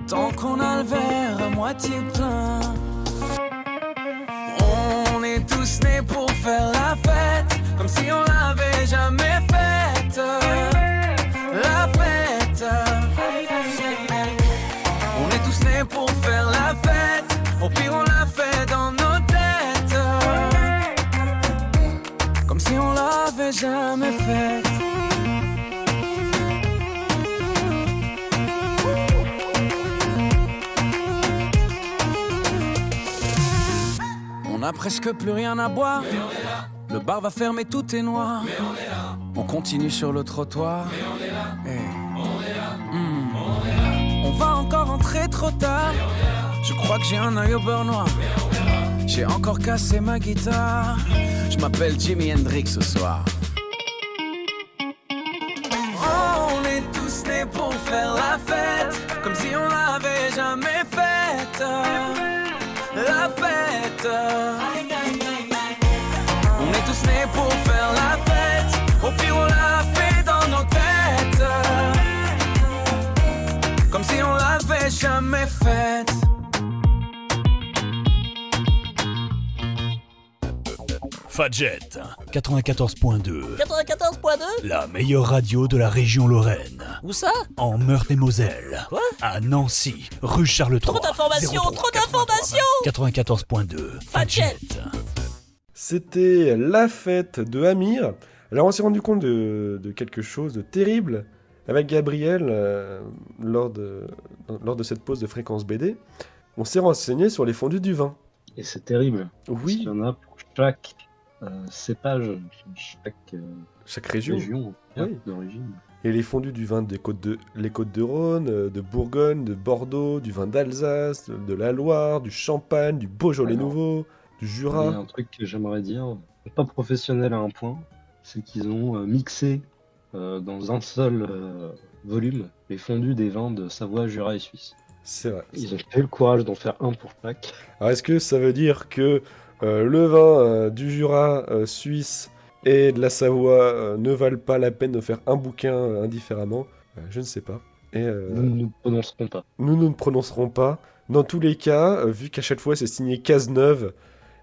Tant qu'on a le verre à moitié plein. On est tous nés pour faire la fête, comme si on l'avait jamais faite. La fête. On est tous nés pour faire la fête. Au pire on la fait dans nos têtes, comme si on l'avait jamais faite. On a presque plus rien à boire. Le bar va fermer, tout est noir. On continue sur le trottoir. On va encore rentrer trop tard. Je crois que j'ai un œil au beurre noir. J'ai encore cassé ma guitare. Je m'appelle Jimi Hendrix ce soir. On est tous nés pour faire la fête, comme si on l'avait jamais faite. La fête. On est tous nés pour faire la fête. Au pire on la fait dans nos têtes, comme si on l'avait jamais faite. Fadjet 94.2. 94.2? La meilleure radio de la région Lorraine. Où ça? En Meurthe-et-Moselle. Quoi? À Nancy, rue Charles III. Trop d'informations, 03 trop d'informations. 94.2. Fadjet. C'était La Fête de Amir. Alors on s'est rendu compte de quelque chose de terrible avec Gabriel lors de cette pause de Fréquence BD. On s'est renseigné sur les fondus du vin. Et c'est terrible. Parce Oui, qu'il y en a pour chaque cépage, chaque région. Oui. d'origine. Et les fondus du vin des les Côtes-de-Rhône, de Bourgogne, de Bordeaux, du vin d'Alsace, de la Loire, du Champagne, du Beaujolais Alors, nouveau, du Il y a Jura. un truc que j'aimerais dire, pas professionnel à un point, c'est qu'ils ont mixé dans un seul volume les fondus des vins de Savoie, Jura et Suisse. C'est vrai. Ils ont fait le courage d'en faire un pour chaque. Alors est-ce que ça veut dire que le vin du Jura suisse et de la Savoie ne valent pas la peine de faire un bouquin indifféremment? Je ne sais pas. Et Nous ne nous prononcerons pas. nous ne prononcerons pas. Dans tous les cas, vu qu'à chaque fois c'est signé Cazeneuve,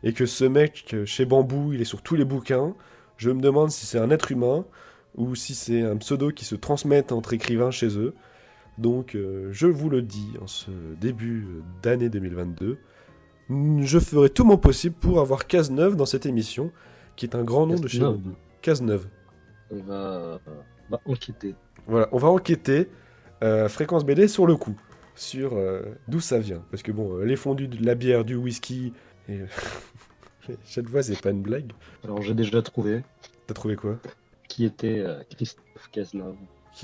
et que ce mec chez Bambou, il est sur tous les bouquins, je me demande si c'est un être humain, ou si c'est un pseudo qui se transmet entre écrivains chez eux. Donc je vous le dis, en ce début d'année 2022, je ferai tout mon possible pour avoir Cazeneuve dans cette émission, qui est un grand nom de chez Bambou. Cazeneuve. On va enquêter. Voilà, on va enquêter Fréquence BD sur le coup, sur d'où ça vient. Parce que bon, les fondus, de la bière, du whisky, et... chaque fois c'est pas une blague. Alors j'ai déjà trouvé T'as trouvé quoi? qui était Christophe Cazeneuve.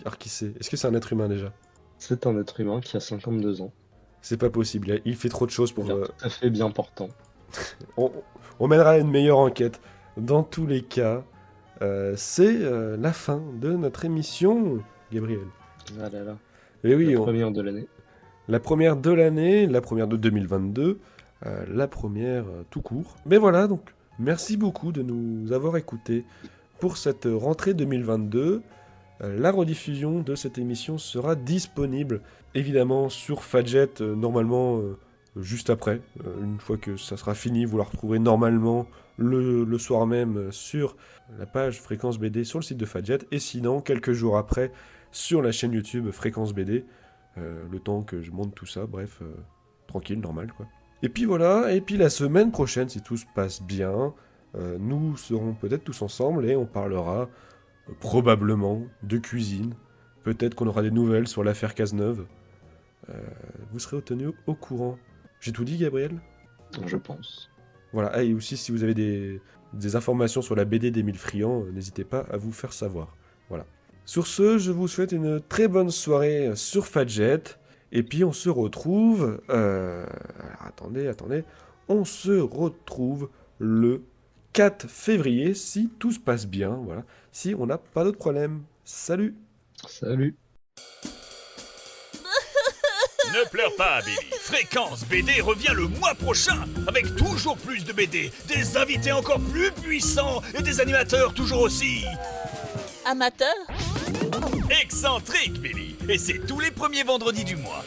Alors qui c'est? Est-ce que c'est un être humain déjà? C'est un être humain qui a 52 ans. C'est pas possible, il fait trop de choses pour... Il est tout à fait bien portant. On mènera à une meilleure enquête. Dans tous les cas, c'est la fin de notre émission, Gabriel. Ah là là. Et oui, La première de l'année. La première de l'année, la première de 2022, la première tout court. Mais voilà, donc merci beaucoup de nous avoir écoutés pour cette rentrée 2022. La rediffusion de cette émission sera disponible évidemment sur Fadjet, normalement juste après. Une fois que ça sera fini, vous la retrouverez normalement le soir même sur la page Fréquence BD sur le site de Fadjet, et sinon quelques jours après sur la chaîne YouTube Fréquence BD, le temps que je monte tout ça, bref, tranquille, normal quoi. Et puis voilà, et puis la semaine prochaine, si tout se passe bien, nous serons peut-être tous ensemble et on parlera probablement de cuisine. Peut-être qu'on aura des nouvelles sur l'affaire Cazeneuve. Vous serez tenus au courant. J'ai tout dit, Gabriel? Je pense. Voilà, et aussi si vous avez des informations sur la BD d'Émile Friand, n'hésitez pas à vous faire savoir. Voilà. Sur ce, je vous souhaite une très bonne soirée sur Fadjet. Et puis on se retrouve... alors, attendez. On se retrouve le 4 février, si tout se passe bien, voilà. Si on n'a pas d'autres problèmes. Salut! Salut! Ne pleure pas, Billy. Fréquence BD revient le mois prochain avec toujours plus de BD, des invités encore plus puissants et des animateurs toujours aussi... Amateur? excentriques, Billy. Et c'est tous les premiers vendredis du mois.